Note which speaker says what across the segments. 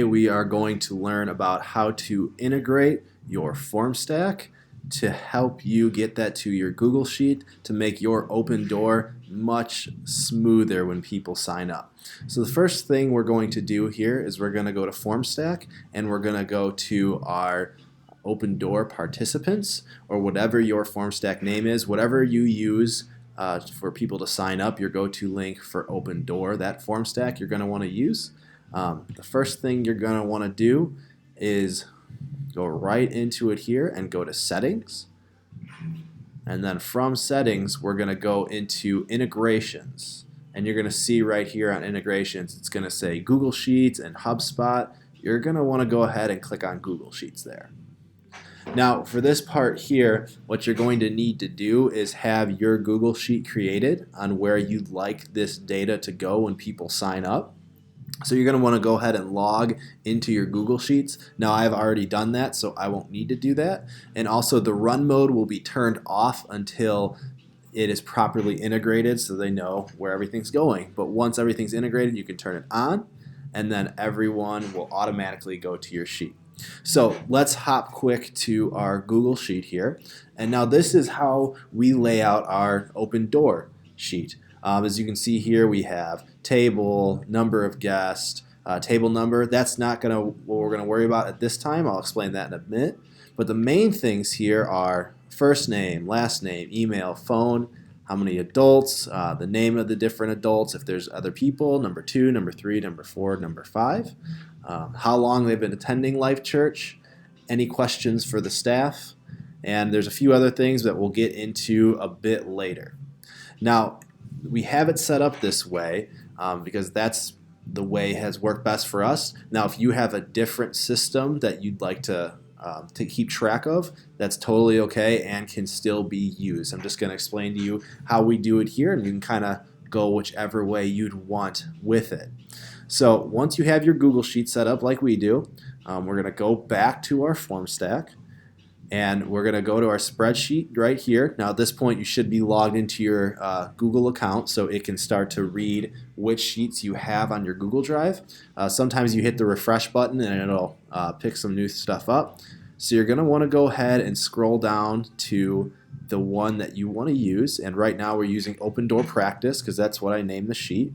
Speaker 1: We are going to learn about how to integrate your form stack to help you get that to your Google Sheet to make your open door much smoother when people sign up. So the first thing we're going to do here is we're going to go to form stack and we're going to go to our open door participants, or whatever your form stack name is, whatever you use for people to sign up, your go-to link for open door, that form stack you're going to want to use. The first thing you're going to want to do is go right into it here and go to settings. And then from settings, we're going to go into integrations. And you're going to see right here on integrations, it's going to say Google Sheets and HubSpot. You're going to want to go ahead and click on Google Sheets there. Now, for this part here, what you're going to need to do is have your Google Sheet created on where you'd like this data to go when people sign up. So you're going to want to go ahead and log into your Google Sheets. Now, I've already done that, so I won't need to do that. And also, the run mode will be turned off until it is properly integrated so they know where everything's going. But once everything's integrated, you can turn it on, and then everyone will automatically go to your sheet. So let's hop quick to our Google Sheet here. And now this is how we lay out our open door sheet. As you can see here, we have table, number of guests, table number. That's not what we're going to worry about at this time. I'll explain that in a minute. But the main things here are first name, last name, email, phone, how many adults, the name of the different adults, if there's other people, number 2, number 3, number 4, number 5, how long they've been attending Life Church, any questions for the staff, and there's a few other things that we'll get into a bit later. Now, we have it set up this way because that's the way it has worked best for us. Now, if you have a different system that you'd like to keep track of, that's totally okay and can still be used. I'm just going to explain to you how we do it here, and you can kind of go whichever way you'd want with it. So once you have your Google Sheet set up like we do, we're going to go back to our form stack. And we're going to go to our spreadsheet right here. Now at this point you should be logged into your Google account so it can start to read which sheets you have on your Google Drive. Sometimes you hit the refresh button and it'll pick some new stuff up. So you're going to want to go ahead and scroll down to the one that you want to use. And right now we're using Open Door Practice because that's what I named the sheet.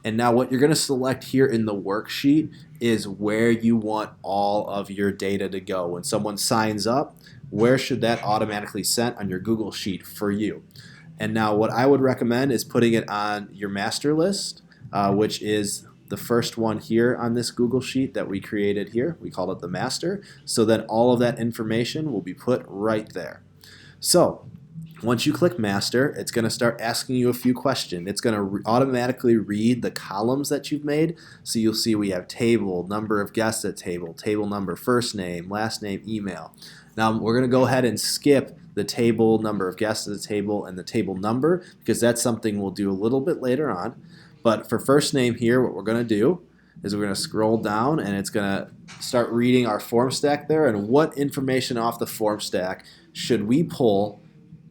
Speaker 1: And now what you're going to select here in the worksheet is where you want all of your data to go. When someone signs up, where should that automatically sent on your Google Sheet for you? And now what I would recommend is putting it on your master list, which is the first one here on this Google Sheet that we created here. We call it the master. So then all of that information will be put right there. So once you click master, it's going to start asking you a few questions. It's going to automatically read the columns that you've made. So you'll see we have table, number of guests at table, table number, first name, last name, email. Now we're going to go ahead and skip the table, number of guests at the table, and the table number because that's something we'll do a little bit later on. But for first name here, what we're going to do is we're going to scroll down and it's going to start reading our form stack there and what information off the form stack should we pull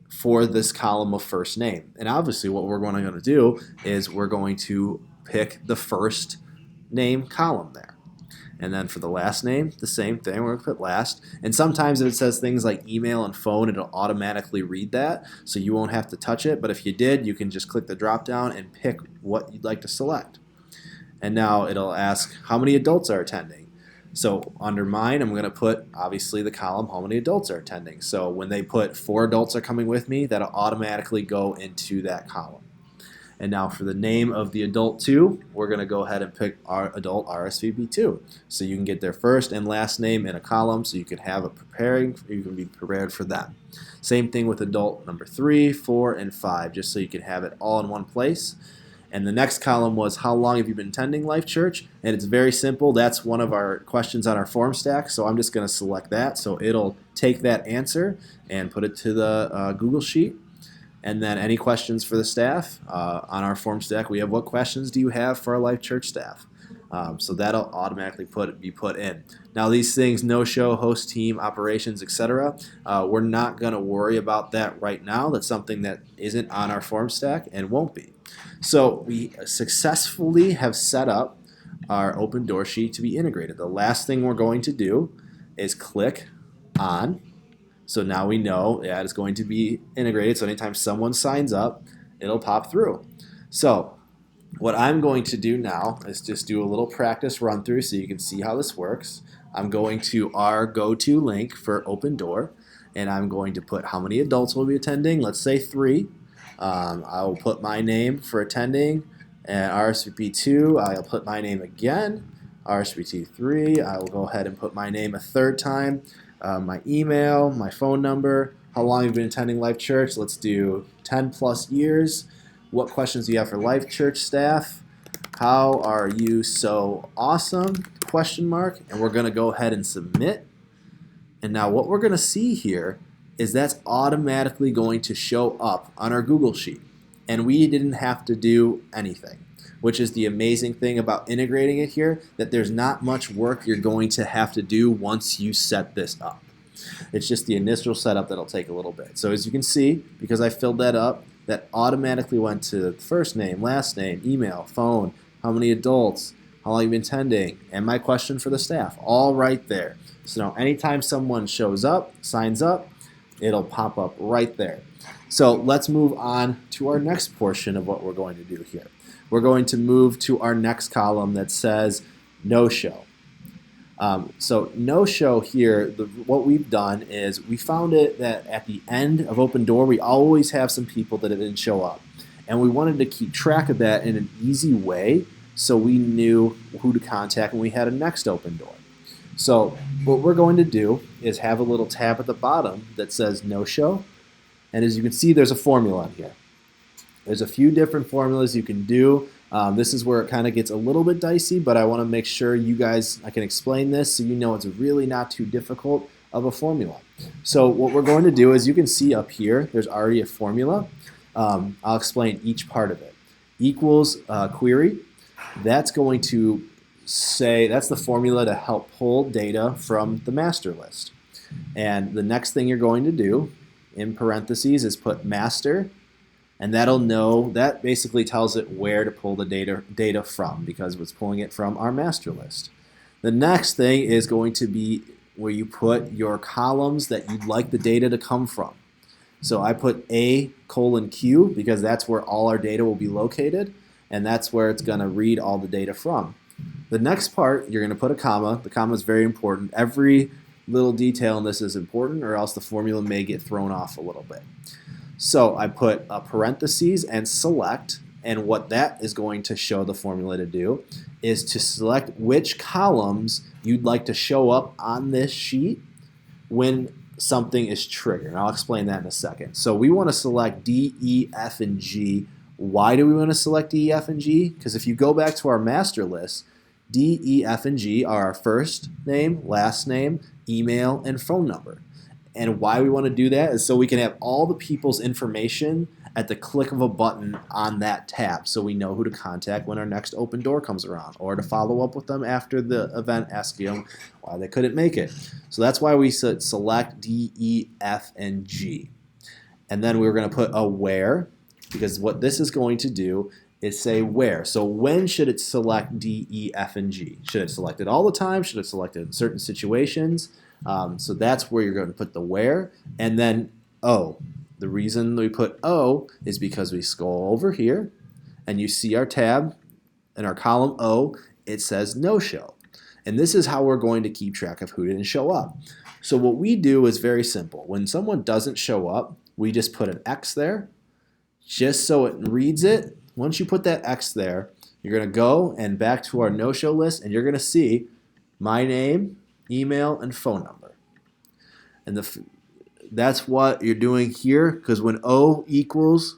Speaker 1: for this column of first name. And obviously what we're going to do is we're going to pick the first name column there. And then for the last name, the same thing, we're going to put last. And sometimes if it says things like email and phone, it'll automatically read that, so you won't have to touch it. But if you did, you can just click the drop down and pick what you'd like to select. And now it'll ask how many adults are attending. So under mine, I'm going to put, obviously, the column how many adults are attending. So when they put 4 adults are coming with me, that'll automatically go into that column. And now for the name of the adult 2, we're going to go ahead and pick our adult RSVP 2. So you can get their first and last name in a column so you can have you can be prepared for them. Same thing with adult number 3, 4, and 5, just so you can have it all in one place. And the next column was how long have you been attending Life Church? And it's very simple. That's one of our questions on our form stack. So I'm just going to select that. So it'll take that answer and put it to the Google Sheet. And then any questions for the staff on our form stack, we have what questions do you have for our Life Church staff? So that'll automatically be put in. Now these things, no-show, host team, operations, etc., we're not going to worry about that right now. That's something that isn't on our form stack and won't be. So we successfully have set up our open door sheet to be integrated. The last thing we're going to do is click on. So now we know that it's going to be integrated. So anytime someone signs up, it'll pop through. So what I'm going to do now is just do a little practice run through so you can see how this works. I'm going to our go-to link for Open Door, and I'm going to put how many adults will be attending. Let's say 3. I will put my name for attending, and RSVP 2, I'll put my name again. RSVP 3, I will go ahead and put my name a third time. My email, my phone number, how long you've been attending Life Church. Let's do 10 plus years. What questions do you have for Life Church staff? How are you so awesome? Question mark. And we're going to go ahead and submit. And now what we're going to see here is that's automatically going to show up on our Google Sheet. And we didn't have to do anything, which is the amazing thing about integrating it here, that there's not much work you're going to have to do once you set this up. It's just the initial setup that'll take a little bit. So as you can see, because I filled that up, that automatically went to first name, last name, email, phone, how many adults, how long you've been attending, and my question for the staff, all right there. So now anytime someone shows up, signs up, it'll pop up right there. So let's move on to our next portion of what we're going to do here. We're going to move to our next column that says no-show. So no-show here, what we've done is we found it that at the end of Open Door, we always have some people that didn't show up. And we wanted to keep track of that in an easy way so we knew who to contact when we had a next Open Door. So what we're going to do is have a little tab at the bottom that says no-show. And as you can see, there's a formula in here. There's a few different formulas you can do. This is where it kind of gets a little bit dicey, but I want to make sure I can explain this so you know it's really not too difficult of a formula. So what we're going to do is you can see up here, there's already a formula. I'll explain each part of it. Equals query. That's going to say, that's the formula to help pull data from the master list. And the next thing you're going to do, in parentheses, is put master. And that basically tells it where to pull the data from, because it's pulling it from our master list. The next thing is going to be where you put your columns that you'd like the data to come from. So I put A:(Q) because that's where all our data will be located, and that's where it's going to read all the data from. The next part, you're going to put a comma. The comma is very important. Every little detail in this is important, or else the formula may get thrown off a little bit. So I put a parentheses and select, and what that is going to show the formula to do is to select which columns you'd like to show up on this sheet when something is triggered. And I'll explain that in a second. So we want to select D, E, F, and G. Why do we want to select D, E, F, and G? Because if you go back to our master list, D, E, F, and G are our first name, last name, email, and phone number. And why we want to do that is so we can have all the people's information at the click of a button on that tab, so we know who to contact when our next Open Door comes around, or to follow up with them after the event, asking them why they couldn't make it. So that's why we select D, E, F, and G. And then we're going to put a where, because what this is going to do is say where. So when should it select D, E, F, and G? Should it select it all the time? Should it select it in certain situations? So that's where you're going to put the where. And then O. The reason we put O is because we scroll over here and you see our tab in our column O, it says no show. And this is how we're going to keep track of who didn't show up. So what we do is very simple. When someone doesn't show up, we just put an X there just so it reads it. Once you put that X there, you're going to go and back to our no-show list, and you're going to see my name, email, and phone number. And that's what you're doing here, because when O equals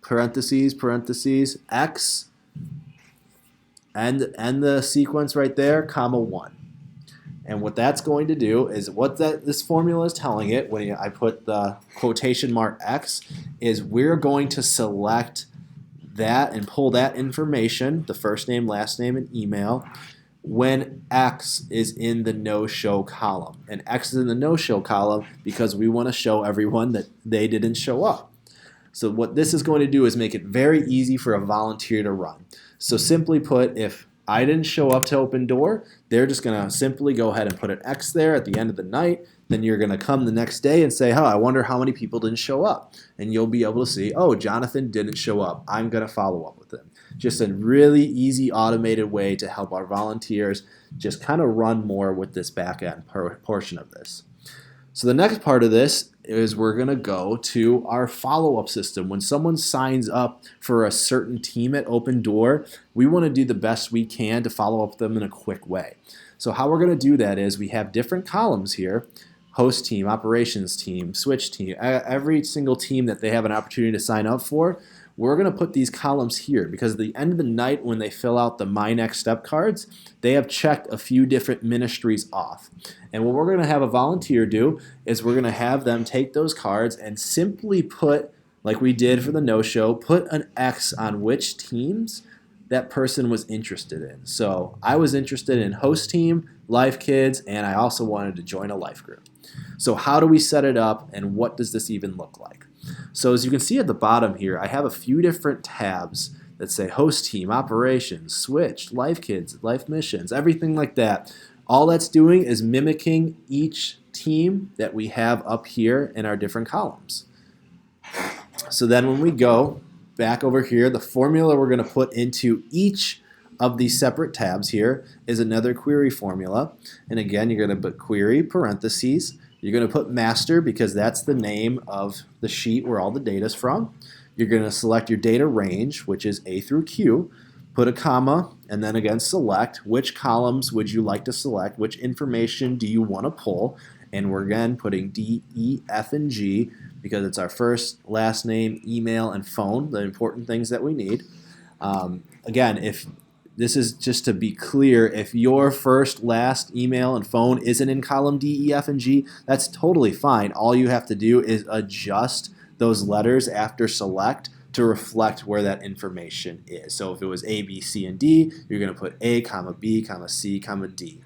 Speaker 1: parentheses, X, and the sequence right there, comma 1. And what that's going to do is what this formula is telling it, when I put the quotation mark X, is we're going to select that and pull that information, the first name, last name, and email, when X is in the no-show column. And X is in the no-show column because we want to show everyone that they didn't show up. So what this is going to do is make it very easy for a volunteer to run. So simply put, if I didn't show up to open door, they're just going to simply go ahead and put an X there at the end of the night. Then you're going to come the next day and say, oh, I wonder how many people didn't show up. And you'll be able to see, oh, Jonathan didn't show up. I'm going to follow up with him. Just a really easy automated way to help our volunteers just kind of run more with this back end portion of this. So the next part of this is we're going to go to our follow-up system. When someone signs up for a certain team at Open Door, we want to do the best we can to follow up with them in a quick way. So how we're going to do that is we have different columns here: host team, operations team, switch team, every single team that they have an opportunity to sign up for. We're going to put these columns here because at the end of the night when they fill out the My Next Step cards, they have checked a few different ministries off. And what we're going to have a volunteer do is we're going to have them take those cards and simply put, like we did for the no-show, put an X on which teams that person was interested in. So I was interested in host team, Life Kids, and I also wanted to join a life group. So how do we set it up, and what does this even look like? So as you can see at the bottom here, I have a few different tabs that say host team, operations, switch, life kids, life missions, everything like that. All that's doing is mimicking each team that we have up here in our different columns. So then when we go back over here, the formula we're going to put into each of these separate tabs here is another query formula. And again, you're going to put query parentheses. You're going to put master because that's the name of the sheet where all the data is from. You're going to select your data range, which is A through Q, put a comma, and then again select which columns would you like to select, which information do you want to pull, and we're again putting D, E, F, and G because it's our first, last name, email, and phone, the important things that we need. Again, if this is just to be clear, if your first, last, email, and phone isn't in column D, E, F, and G, that's totally fine. All you have to do is adjust those letters after select to reflect where that information is. So if it was A, B, C, and D, you're going to put A, comma, B, comma, C, comma, D.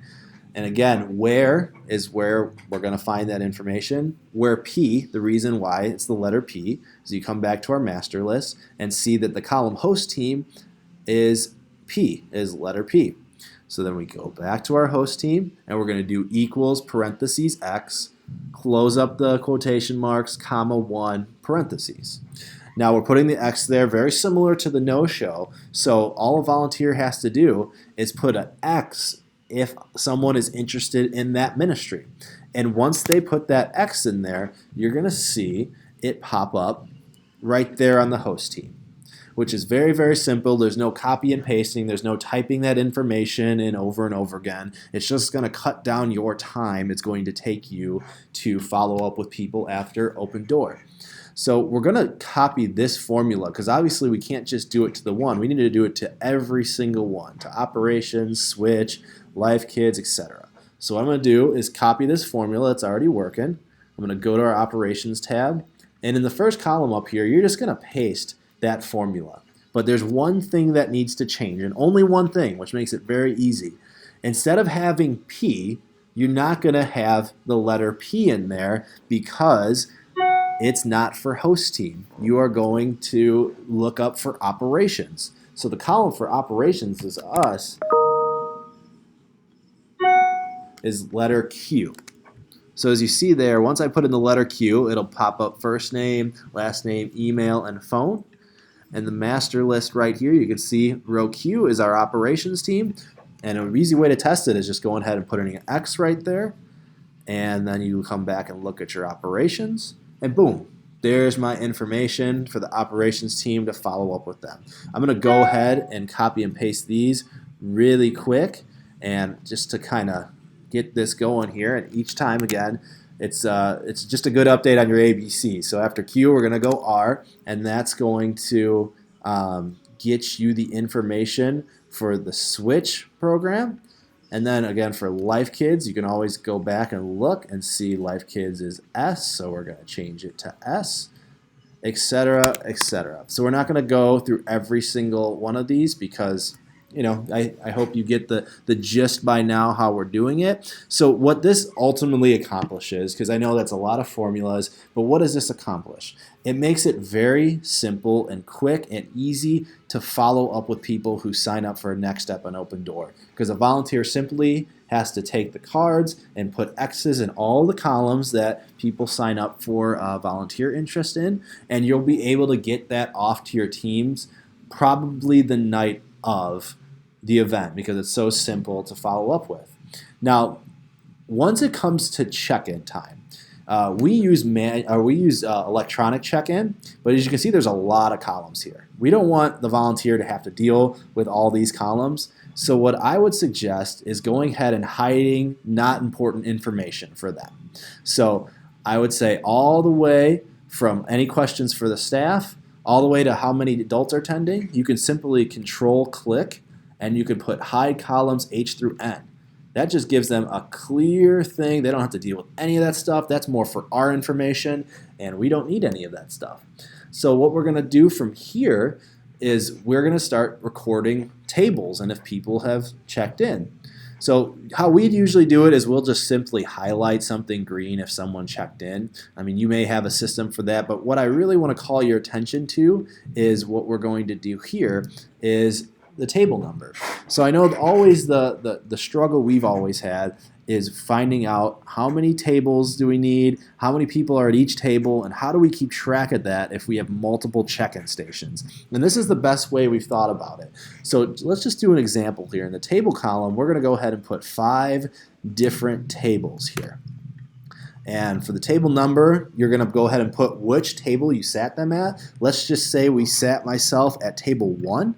Speaker 1: And again, where is where we're going to find that information. Where P, the reason why it's the letter P, is you come back to our master list and see that the column host team is P, is letter P. So then we go back to our host team and we're going to do equals parentheses X, close up the quotation marks, comma 1, parentheses. Now we're putting the X there, very similar to the no-show. So all a volunteer has to do is put an X if someone is interested in that ministry. And once they put that X in there, you're going to see it pop up right there on the host team, which is very, very simple. There's no copy and pasting. There's no typing that information in over and over again. It's just going to cut down your time it's going to take you to follow up with people after Open Door. So we're going to copy this formula because obviously we can't just do it to the one. We need to do it to every single one, to operations, switch, life kids, etc. So what I'm going to do is copy this formula that's already working. I'm going to go to our operations tab. And in the first column up here, you're just going to paste that formula. But there's one thing that needs to change, and only one thing, which makes it very easy. Instead of having P, you're not going to have the letter P in there because it's not for host team. You are going to look up for operations. So the column for operations is us, is letter Q. So as you see there, once I put in the letter Q, it'll pop up first name, last name, email, and phone. And the master list right here, you can see row Q is our operations team. And an easy way to test it is just going ahead and putting an X right there. And then you come back and look at your operations. And boom, there's my information for the operations team to follow up with them. I'm going to go ahead and copy and paste these really quick. And just to kind of get this going here, and each time again, it's just a good update on your ABC. So after Q, we're going to go R, and that's going to get you the information for the switch program. And then again for Life Kids, you can always go back and look and see Life Kids is S, so we're going to change it to S, etc., etc. So we're not going to go through every single one of these because I hope you get the gist by now how we're doing it. So what this ultimately accomplishes, because I know that's a lot of formulas, but what does this accomplish? It makes it very simple and quick and easy to follow up with people who sign up for a Next Step on Open Door. Because a volunteer simply has to take the cards and put X's in all the columns that people sign up for volunteer interest in, and you'll be able to get that off to your teams probably the night of the event because it's so simple to follow up with. Now, once it comes to check-in time, we use electronic check-in, but as you can see, there's a lot of columns here. We don't want the volunteer to have to deal with all these columns. So what I would suggest is going ahead and hiding not important information for them. So I would say all the way from any questions for the staff, all the way to how many adults are attending, you can simply control-click, and you can put hide columns H through N. That just gives them a clear thing. They don't have to deal with any of that stuff. That's more for our information, and we don't need any of that stuff. So what we're going to do from here is we're going to start recording tables and if people have checked in. So how we'd usually do it is we'll just simply highlight something green if someone checked in. I mean, you may have a system for that, but what I really want to call your attention to is what we're going to do here is the table number. So I know always the struggle we've always had is finding out how many tables do we need, how many people are at each table, and how do we keep track of that if we have multiple check-in stations. And this is the best way we've thought about it. So let's just do an example here. In the table column, we're going to go ahead and put 5 different tables here. And for the table number, you're going to go ahead and put which table you sat them at. Let's just say we sat myself at table 1.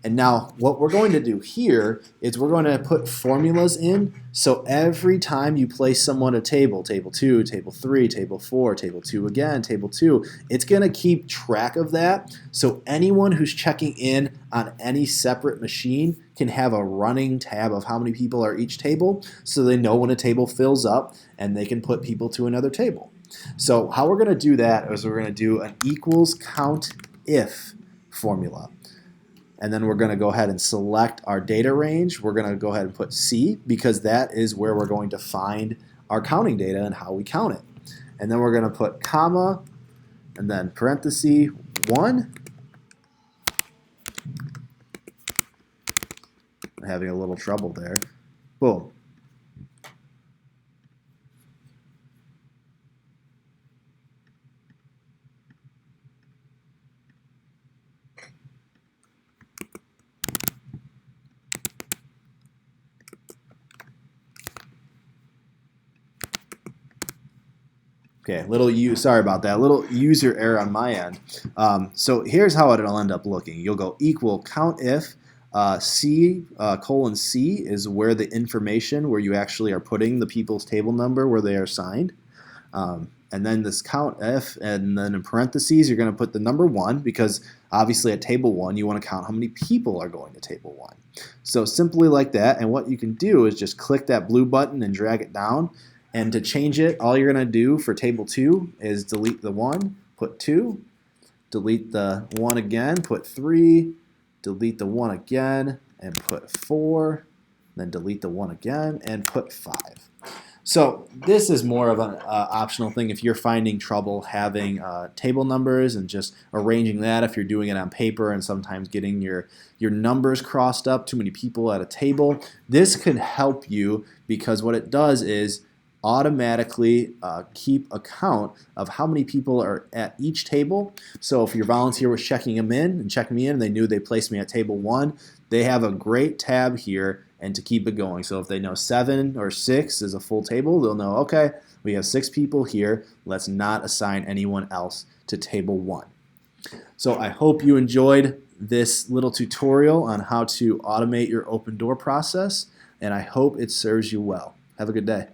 Speaker 1: And now what we're going to do here is we're going to put formulas in, so every time you place someone at table 2, table 3, table 4, table 2 again, table 2, it's going to keep track of that. So anyone who's checking in on any separate machine can have a running tab of how many people are each table, so they know when a table fills up and they can put people to another table. So how we're going to do that is we're going to do an equals count if formula. And then we're going to go ahead and select our data range. We're going to go ahead and put C because that is where we're going to find our counting data and how we count it. And then we're going to put comma and then parenthesis 1. I'm having a little trouble there. Boom. Okay, sorry about that. Little user error on my end. So here's how it'll end up looking. You'll go equal count if C colon C is where the information where you actually are putting the people's table number where they are assigned. And then this count if, and then in parentheses you're going to put the number 1 because obviously at table 1 you want to count how many people are going to table 1. So simply like that, and what you can do is just click that blue button and drag it down. And to change it, all you're going to do for table 2 is delete the 1, put 2, delete the 1 again, put 3, delete the 1 again, and put 4, then delete the 1 again, and put 5. So this is more of an optional thing if you're finding trouble having table numbers and just arranging that if you're doing it on paper and sometimes getting your numbers crossed up, too many people at a table. This could help you because what it does is automatically keep account of how many people are at each table. So if your volunteer was checking me in, and they knew they placed me at table 1, they have a great tab here and to keep it going. So if they know 7 or 6 is a full table, they'll know, okay, we have 6 people here. Let's not assign anyone else to table 1. So I hope you enjoyed this little tutorial on how to automate your open door process, and I hope it serves you well. Have a good day.